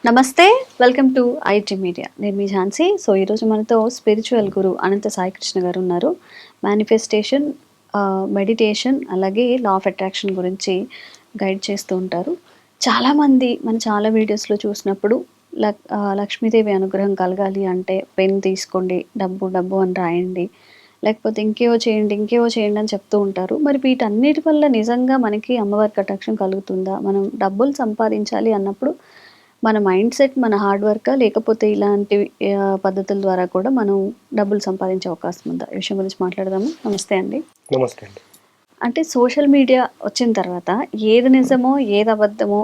నమస్తే, welcome to IT media. నేను మీ Jhansi. So ఈరోజు మనతో స్పిరిచువల్ గురు అనంత సాయి కృష్ణ గారు ఉన్నారు. మేనిఫెస్టేషన్, మెడిటేషన్, అలాగే లా ఆఫ్ అట్రాక్షన్ గురించి గైడ్ చేస్తూ ఉంటారు. చాలామంది చాలా వీడియోస్లో చూసినప్పుడు లక్ష్మీదేవి అనుగ్రహం కలగాలి అంటే పెన్ తీసుకోండి, డబ్బు డబ్బు అని రాయండి, లేకపోతే ఇంకేవో చేయండి ఇంకేవో చేయండి అని చెప్తూ ఉంటారు. మరి వీటన్నిటి వల్ల నిజంగా మనకి అమ్మవారి కటాక్షం కలుగుతుందా? మనం డబ్బులు సంపాదించాలి అన్నప్పుడు మన మైండ్ సెట్, మన హార్డ్ వర్కా, లేకపోతే ఇలాంటి పద్ధతుల ద్వారా కూడా మనం డబ్బులు సంపాదించే అవకాశం ఉందా? ఈ విషయం గురించి మాట్లాడదాము. నమస్తే అండి. నమస్తే అండి. అంటే సోషల్ మీడియా వచ్చిన తర్వాత ఏది నిజమో ఏది అబద్ధమో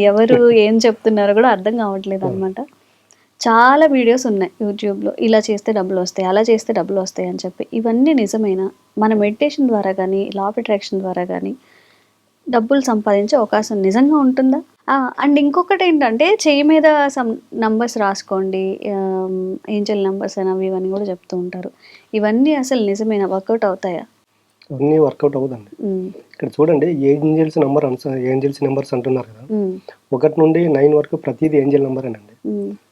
ఎవరు ఏం చెప్తున్నారో కూడా అర్థం కావట్లేదు అనమాట. చాలా వీడియోస్ ఉన్నాయి యూట్యూబ్లో, ఇలా చేస్తే డబ్బులు వస్తాయి, అలా చేస్తే డబ్బులు వస్తాయి అని చెప్పి. ఇవన్నీ నిజమేనా? మన మెడిటేషన్ ద్వారా కానీ, లా ఆఫ్ అట్రాక్షన్ ద్వారా కానీ డబ్బులు సంపాదించే అవకాశం నిజంగా ఉంటుందా? అండ్ ఇంకొకటి ఏంటంటే, చెయ్యి మీద సమ్ నంబర్స్ రాసుకోండి, ఏంజెల్ నంబర్స్ అని అవి ఇవన్నీ కూడా చెప్తూ ఉంటారు. ఇవన్నీ అసలు నిజమేనా? వర్కౌట్ అవుతాయా? అన్నీ వర్కౌట్ అవ్వదండి. ఇక్కడ చూడండి, ఏంజెల్స్ నెంబర్స్ అంటున్నారు కదా, 1 నుండి 9 వరకు ప్రతిదీ ఏంజెల్ నెంబరేనండి.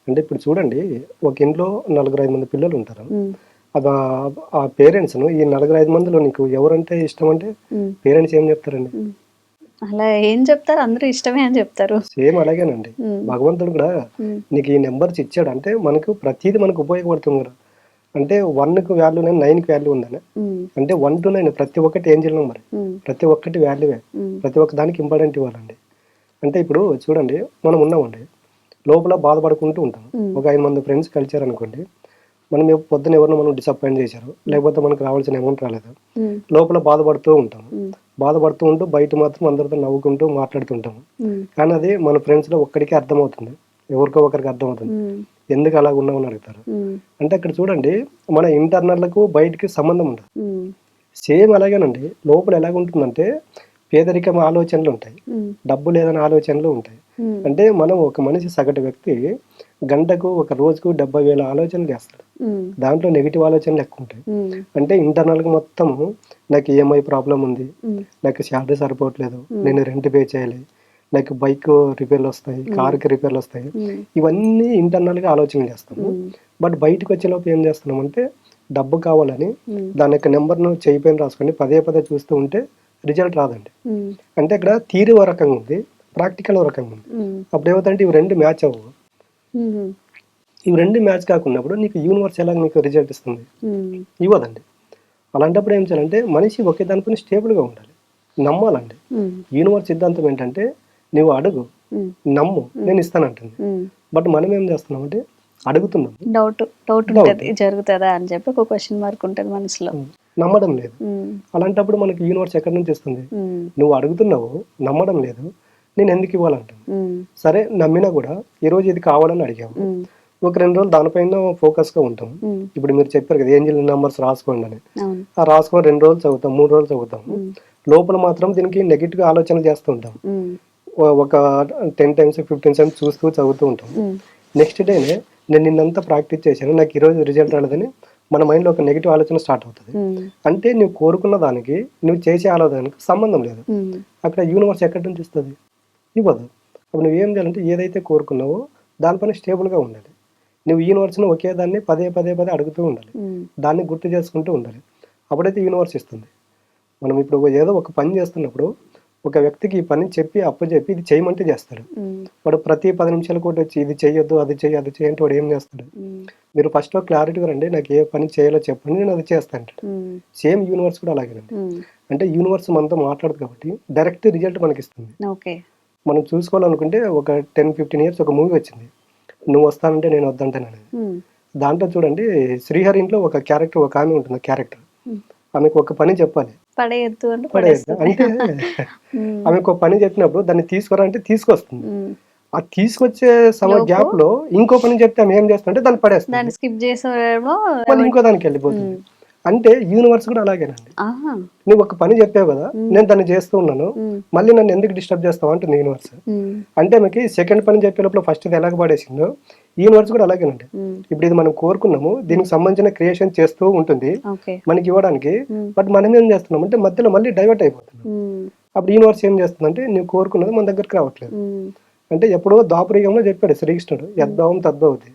అంటే ఇప్పుడు చూడండి, ఒక ఇంట్లో 4-5 మంది పిల్లలు ఉంటారు. అది ఆ పేరెంట్స్ను ఈ 4-5 మందిలో నీకు ఎవరంటే ఇష్టం అంటే పేరెంట్స్ ఏం చెప్తారండి? అలా ఏం చెప్తారు, అందరూ ఇష్టమే అని చెప్తారు. సేమ్ అలాగేనండి. భగవంతుడు కూడా నీకు ఈ నెంబర్స్ ఇచ్చాడు అంటే మనకు ప్రతిదీ మనకు ఉపయోగపడుతుంది కదా. అంటే 1కి వాల్యూ 9కి వాల్యూ ఉందని. అంటే 1 to 9 ప్రతి ఒక్కటి ఏంజెల్ నెంబర్, ప్రతి ఒక్కటి వాల్యూవే, ప్రతి ఒక్క దానికి ఇంపార్టెంట్ ఇవ్వాలండి. అంటే ఇప్పుడు చూడండి, మనం ఉన్నామండి, లోపల బాధపడుకుంటూ ఉంటాం. ఒక 5 మంది ఫ్రెండ్స్ కలిచారనుకోండి, మనం పొద్దున ఎవరినో మనం డిసప్పాయింట్ చేశారు, లేకపోతే మనకు రావాల్సిన అమౌంట్ రాలేదు, లోపల బాధపడుతూ ఉంటాం. బాధపడుతూ ఉంటూ బయట మాత్రం అందరితో నవ్వుకుంటూ మాట్లాడుతుంటాము. కానీ అది మన ఫ్రెండ్స్లో ఒక్కడికే అర్థమవుతుంది, ఎవరికో ఒకరికి అర్థమవుతుంది. ఎందుకు అలా ఉన్నామని అడుగుతారు. అంటే అక్కడ చూడండి, మన ఇంటర్నల్కు బయటికి సంబంధం ఉండదు. సేమ్ అలాగేనండి, లోపల ఎలాగుంటుందంటే పేదరికం ఆలోచనలు ఉంటాయి, డబ్బు లేదని ఆలోచనలు ఉంటాయి. అంటే మనం ఒక మనిషి సగటు వ్యక్తి గంటకు ఒక రోజుకు 70,000 ఆలోచనలు చేస్తాడు. దాంట్లో నెగిటివ్ ఆలోచనలు ఎక్కువ ఉంటాయి. అంటే ఇంటర్నల్గా మొత్తం నాకు ఈఎంఐ ప్రాబ్లం ఉంది, నాకు శాలరీ సరిపోవట్లేదు, నేను రెంట్ పే చేయాలి, నాకు బైక్ రిపేర్లు వస్తాయి, కార్కి రిపేర్లు వస్తాయి, ఇవన్నీ ఇంటర్నల్గా ఆలోచన చేస్తాము. బట్ బయటకు వచ్చేలోపు ఏం చేస్తున్నాం అంటే, డబ్బు కావాలని దాని యొక్క నెంబర్ను చేయిపోయిన రాసుకొని పదే పదే చూస్తూ ఉంటే రిజల్ట్ రాదండి. అంటే ఇక్కడ థియరీ ఓ రకంగా ఉంది, ప్రాక్టికల్ ఓ రకంగా ఉంది. అప్పుడు ఏమవుతుందంటే ఇవి రెండు మ్యాచ్ అవ్వవు. ఇవి రెండు మ్యాచ్ కాకున్నప్పుడు నీకు యూనివర్స్ ఎలా నీకు రిజల్ట్ ఇస్తుంది? ఇవ్వదండి. అలాంటప్పుడు ఏం చేయాలంటే, మనిషి ఒకే దానిపైన స్టేబుల్గా ఉండాలి, నమ్మాలండి. యూనివర్స్ సిద్ధాంతం ఏంటంటే, నువ్వు అడుగు, నమ్ము, నేను ఇస్తానంటుంది. బట్ మనం ఏం చేస్తున్నాం అంటే అడుగుతున్నాం, డౌట్ ఉంటుంది, జరుగుతుందా అని చెప్పి ఒక క్వశ్చన్ మార్క్ ఉంటుంది మనసులో, నమ్మడం లేదు. అలాంటప్పుడు మనకి యూనివర్స్ ఎక్కడి నుంచి ఇస్తుంది? నువ్వు అడుగుతున్నావు, నమ్మడం లేదు, నేను ఎందుకు ఇవ్వాలంటాను. సరే, నమ్మినా కూడా ఈరోజు ఇది కావాలని అడిగాము, ఒక 2 రోజులు దానిపైన ఫోకస్గా ఉంటాం. ఇప్పుడు మీరు చెప్పారు కదా, ఏంజెల్ నెంబర్స్ రాసుకోండి అని. ఆ రాసుకొని 2 రోజులు చదువుతాం, 3 రోజులు చదువుతాం, లోపల మాత్రం దీనికి నెగిటివ్ ఆలోచన చేస్తూ ఉంటాం. ఒక 10 times 15 times చూస్తూ చదువుతూ ఉంటాం. నెక్స్ట్ డేనే నేను నిన్నంతా ప్రాక్టీస్ చేశాను, నాకు ఈరోజు రిజల్ట్ రాలేదని మన మైండ్లో ఒక నెగిటివ్ ఆలోచన స్టార్ట్ అవుతుంది. అంటే నువ్వు కోరుకున్న దానికి నువ్వు చేసే ఆలోచనకి సంబంధం లేదు. అక్కడ యూనివర్స్ ఎక్కడి నుంచి ఇస్తుంది? ఇవ్వదు. అప్పుడు నువ్వేం చేయాలంటే, ఏదైతే కోరుకున్నావో దానిపైన స్టేబుల్గా ఉండాలి. నువ్వు యూనివర్స్ని ఒకే దాన్ని పదే పదే పదే అడుగుతూ ఉండాలి, దాన్ని గుర్తు చేసుకుంటూ ఉండాలి. అప్పుడైతే యూనివర్స్ ఇస్తుంది. మనం ఇప్పుడు ఏదో ఒక పని చేస్తున్నప్పుడు ఒక వ్యక్తికి ఈ పని చెప్పి అప్పచెప్పి ఇది చేయమంటే చేస్తాడు. వాడు ప్రతి 10 నిమిషాలు కూడా వచ్చి ఇది చేయొద్దు, అది చెయ్యి, అది చేయంటే వాడు ఏం చేస్తాడు? మీరు ఫస్ట్లో క్లారిటీగా రండి, నాకు ఏ పని చేయాలో చెప్పండి, నేను అది చేస్తాను. సేమ్ యూనివర్స్ కూడా అలాగేనండి. అంటే యూనివర్స్ మనతో మాట్లాడదు కాబట్టి డైరెక్ట్ రిజల్ట్ మనకి ఇస్తుంది. మనం చూసుకోవాలనుకుంటే ఒక 10-15 years ఒక మూవీ వచ్చింది, నువ్వు వస్తానంటే నేను వద్దంటానని. దాంట్లో చూడండి, శ్రీహరి ఇంట్లో ఒక క్యారెక్టర్, ఒక ఆమె ఉంటుంది, క్యారెక్టర్. ఆమెకు ఒక పని చెప్పాలి, పడేయద్దు అంటే ఆమెకు ఒక పని చెప్పినప్పుడు దాన్ని తీసుకురా అంటే తీసుకొస్తుంది. ఆ తీసుకొచ్చే గ్యాప్ లో ఇంకో పని చెప్తే ఆమె ఏం చేస్తుంటే దాన్ని పడేస్తుంది, స్కిప్ చేసేమో మళ్ళీ ఇంకో దానికి వెళ్ళిపోతుంది. అంటే యూనివర్స్ కూడా అలాగేనండి. నువ్వు ఒక పని చెప్పావు కదా, నేను దాన్ని చేస్తూ ఉన్నాను, మళ్ళీ నన్ను ఎందుకు డిస్టర్బ్ చేస్తావు అంటుంది యూనివర్స్. అంటే మీకు సెకండ్ పని చెప్పే లోపల ఫస్ట్ ఇది ఎలాగ పడేసిందో, యూనివర్స్ కూడా అలాగేనండి. ఇప్పుడు ఇది మనం కోరుకున్నాము, దీనికి సంబంధించిన క్రియేషన్ చేస్తూ ఉంటుంది మనకి ఇవ్వడానికి. బట్ మనం ఏం చేస్తున్నాం అంటే మధ్యలో మళ్ళీ డైవర్ట్ అయిపోతున్నాం. అప్పుడు యూనివర్స్ ఏం చేస్తుందంటే, నువ్వు కోరుకున్నది మన దగ్గరికి రావట్లేదు. అంటే ఎప్పుడో ద్వాపరయుగంలో చెప్పాడు శ్రీకృష్ణుడు, యద్భావం తద్భవతి,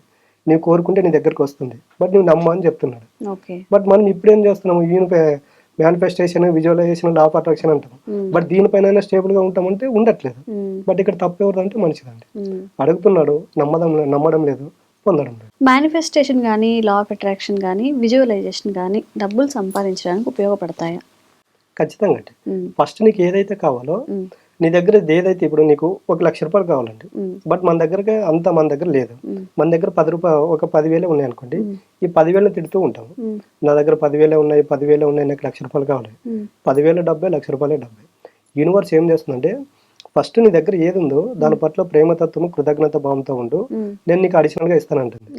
నీవు కోరుకుంటే నీ దగ్గరకు వస్తుంది, బట్ నువ్వు నమ్మ అని చెప్తున్నాడు. ఓకే. బట్ మనం ఇప్పుడు ఏం చేస్తున్నాము, ఈయన manifestation, visualization, law of attraction అంటాం, బట్ దీనిపైన స్టేబుల్ గా ఉంటామంటే ఉండట్లేదు. బట్ ఇక్కడ తప్పు ఎవరిదంటే మనిషిదండి. అడుగుతున్నాడు, నమ్మడం లేదు, పొందడం లేదు. మేనిఫెస్టేషన్ కానీ, లా ఆఫ్ అట్రాక్షన్ కానీ, విజువలైజేషన్ కానీ డబ్బులు సంపాదించడానికి ఉపయోగపడతాయా? ఖచ్చితంగా అండి. ఫస్ట్ నీకు ఏదైతే కావాలో, నీ దగ్గర ఏదైతే, ఇప్పుడు నీకు 1,00,000 రూపాయలు కావాలండి, బట్ మన దగ్గర లేదు. మన దగ్గర 10 రూపాయలు, ఒక 10,000 ఉన్నాయి అనుకోండి, ఈ 10,000 తిడుతూ ఉంటాము, నా దగ్గర 10,000 ఉన్నాయి, 10,000 ఉన్నాయి, నాకు 1,00,000 రూపాయలు కావాలి. 10,000 డబ్బే, 1,00,000 రూపాయలు డబ్బే. యూనివర్స్ ఏం చేస్తుందంటే, ఫస్ట్ నీ దగ్గర ఏది ఉందో దాని పట్ల ప్రేమతత్వము, కృతజ్ఞత భావంతో ఉండు, నేను నీకు అడిషనల్ గా ఇస్తానంటుంది.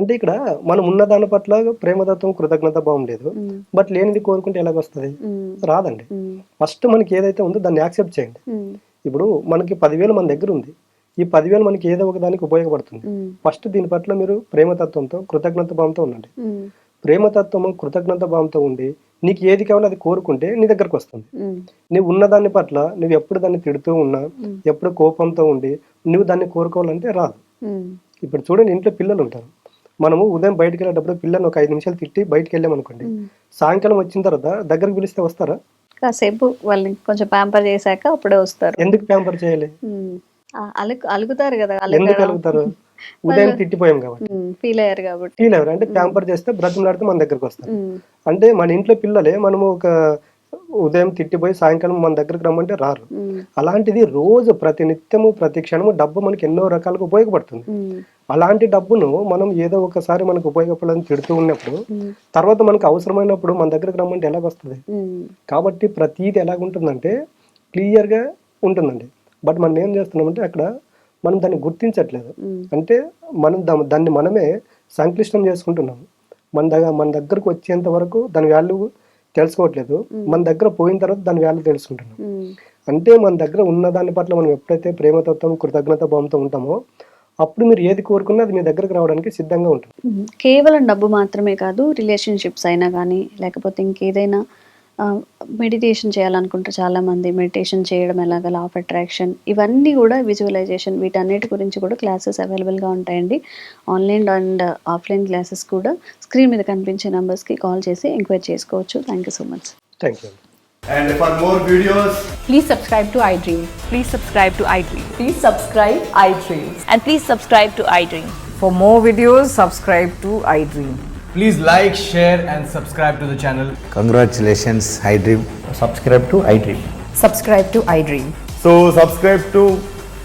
అంటే ఇక్కడ మనం ఉన్న దాని పట్ల ప్రేమతత్వం, కృతజ్ఞత భావం లేదు, బట్ లేనిది కోరుకుంటే ఎలాగొస్తుంది? రాదండి. ఫస్ట్ మనకి ఏదైతే ఉందో దాన్ని యాక్సెప్ట్ చేయండి. ఇప్పుడు మనకి 10,000 మన దగ్గర ఉంది, ఈ 10,000 మనకి ఏదో ఒక దానికి ఉపయోగపడుతుంది. ఫస్ట్ దీని పట్ల మీరు ప్రేమతత్వంతో, కృతజ్ఞత భావంతో ఉండండి. ప్రేమతత్వము, కృతజ్ఞత భావంతో ఉండి నీకు ఏది కావాలో అది కోరుకుంటే నీ దగ్గరకు వస్తుంది. నువ్వు ఉన్న దాని పట్ల నువ్వు ఎప్పుడు దాన్ని తిడుతూ ఉన్నా, ఎప్పుడు కోపంతో ఉండి నువ్వు దాన్ని కోరుకోవాలంటే రాదు. ఇప్పుడు చూడండి, ఇంట్లో పిల్లలు ఉంటారు, మనము ఉదయం బయటకు వెళ్ళేటప్పుడు పిల్లల్ని ఒక 5 నిమిషాలు తిట్టి బయటకు వెళ్ళామనుకోండి, సాయంకాలం వచ్చిన తర్వాత దగ్గరకు పిలిస్తే వస్తారా? కాసేపు వాళ్ళని కొంచెం ప్యాంపర్ చేశాక అప్పుడే వస్తారు. ఎందుకు ప్యాంపర్ చేయాలి? అలుగుతారు కదా. ఎందుకు అలుగుతారు? ఉదయం తిట్టిపోయాం కాబట్టి, ఫీల్ అయ్యారు అంటే ప్యాంపర్ చేస్తే బ్రతిమలాడితే మన దగ్గరకు వస్తారు. అంటే మన ఇంట్లో పిల్లలే మనము ఒక ఉదయం తిట్టిపోయి సాయంకాలం మన దగ్గరకు రమ్మంటే రారు. అలాంటిది రోజు ప్రతి నిత్యము, ప్రతి క్షణము డబ్బు మనకి ఎన్నో రకాలుగా ఉపయోగపడుతుంది. అలాంటి డబ్బును మనం ఏదో ఒకసారి మనకు ఉపయోగపడాలని తిడుతూ ఉన్నప్పుడు, తర్వాత మనకు అవసరమైనప్పుడు మన దగ్గరకు రమ్మంటే ఎలాగొస్తుంది? కాబట్టి ప్రతిదీ ఎలాగుంటుందంటే క్లియర్ గా ఉంటుందండి. బట్ మనం ఏం చేస్తున్నామంటే అక్కడ మనం దాన్ని గుర్తించట్లేదు. అంటే మనం దాన్ని మనమే సంక్లిష్టం చేసుకుంటున్నాము. మన దగ్గరకు వచ్చేంత వరకు దాని వాల్యూ తెలుసుకోవట్లేదు, మన దగ్గర పోయిన తర్వాత దాని వాల్యూ తెలుసుకుంటున్నాం. అంటే మన దగ్గర ఉన్న దాని పట్ల మనం ఎప్పుడైతే ప్రేమతత్వం, కృతజ్ఞత భావంతో ఉంటామో అప్పుడు మీరు ఏది కోరుకున్నా అది మీ దగ్గరకు రావడానికి సిద్ధంగా ఉంటుంది. కేవలం డబ్బు మాత్రమే కాదు, రిలేషన్షిప్స్ అయినా కానీ, లేకపోతే ఇంకేదైనా మెడిటేషన్ చేయాలనుకుంటే చాలామంది మెడిటేషన్ చేయడం ఎలాగ, లా ఆఫ్ అట్రాక్షన్, ఇవన్నీ కూడా విజువలైజేషన్, వీటన్నిటి గురించి కూడా క్లాసెస్ అవైలబుల్గా ఉంటాయండి. ఆన్లైన్ అండ్ ఆఫ్లైన్ క్లాసెస్ కూడా స్క్రీన్ మీద కనిపించే నెంబర్స్కి కాల్ చేసి ఎంక్వైరీ చేసుకోవచ్చు. Thank you so much. Thank you. And for more videos, please subscribe to iDream. Please subscribe to iDream. Please subscribe iDream. And please subscribe to iDream. For more videos, subscribe to iDream. please like, share and subscribe to the channel. Congratulations, iDream. Subscribe to iDream. Subscribe to iDream. So subscribe to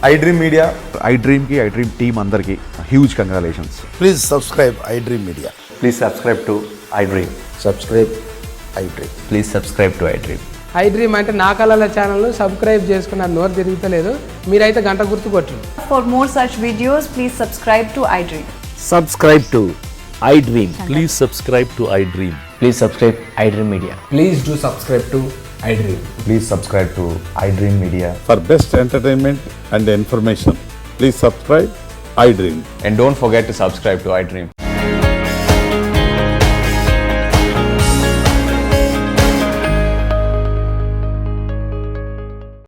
iDream Media. iDream ki iDream team andarki huge congratulations. Please subscribe iDream Media. Please subscribe to iDream. Subscribe iDream. Please subscribe to iDream. iDream అంటే నా కళల channel subscribe చేసుకున్న నోరు తిరుగుతలేదు, మీరైతే గంట గుర్తు కొట్టండి. For more such videos, please subscribe to iDream. Subscribe to iDream. Please subscribe to iDream. Please subscribe iDream Media. Please do subscribe to iDream. Please subscribe to iDream Media. For best entertainment and information, please subscribe iDream. And don't forget to subscribe to iDream.